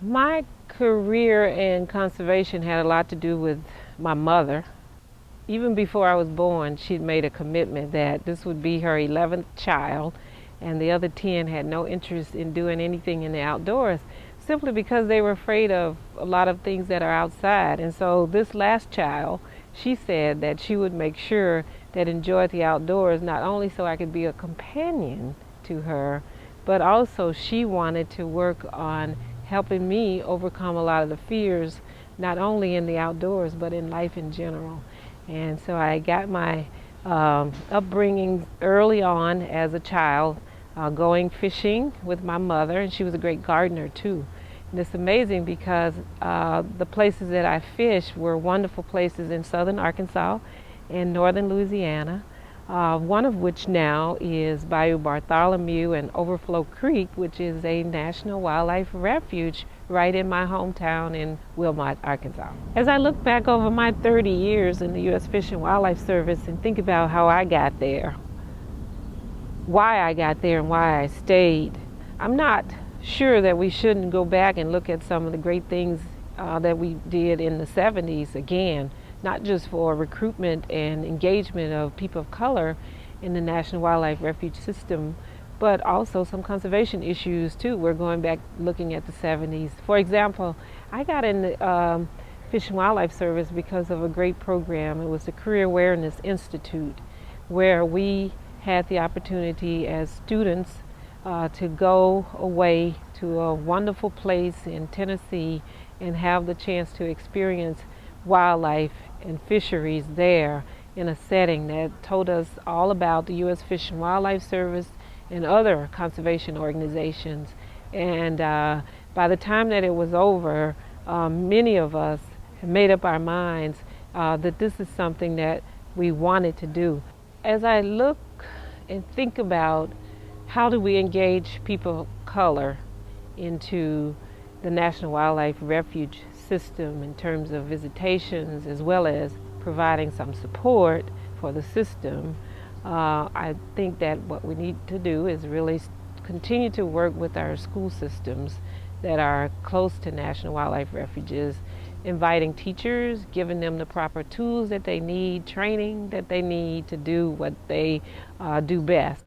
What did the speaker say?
My career in conservation had a lot to do with my mother. Even before I was born, she'd made a commitment that this would be her 11th child, and the other 10 had no interest in doing anything in the outdoors, simply because they were afraid of a lot of things that are outside. And so this last child, she said that she would make sure that enjoyed the outdoors, not only so I could be a companion to her, but also she wanted to work on helping me overcome a lot of the fears, not only in the outdoors, but in life in general. And so I got my upbringing early on as a child, going fishing with my mother, and she was a great gardener too. And it's amazing because the places that I fished were wonderful places in southern Arkansas and northern Louisiana, one of which now is Bayou Bartholomew and Overflow Creek, which is a national wildlife refuge right in my hometown in Wilmot, Arkansas. As I look back over my 30 years in the U.S. Fish and Wildlife Service and think about how I got there, why I got there and why I stayed, I'm not sure that we shouldn't go back and look at some of the great things that we did in the 70s again, not just for recruitment and engagement of people of color in the National Wildlife Refuge system, but also some conservation issues too. We're going back looking at the 70s. For example, I got in the Fish and Wildlife Service because of a great program. It was the Career Awareness Institute, where we had the opportunity as students to go away to a wonderful place in Tennessee and have the chance to experience wildlife and fisheries there in a setting that told us all about the U.S. Fish and Wildlife Service and other conservation organizations. And by the time that it was over, many of us had made up our minds that this is something that we wanted to do. As I look and think about how do we engage people of color into the National Wildlife Refuge system in terms of visitations as well as providing some support for the system, I think that what we need to do is really continue to work with our school systems that are close to National Wildlife Refuges, inviting teachers, giving them the proper tools that they need, training that they need to do what they do best.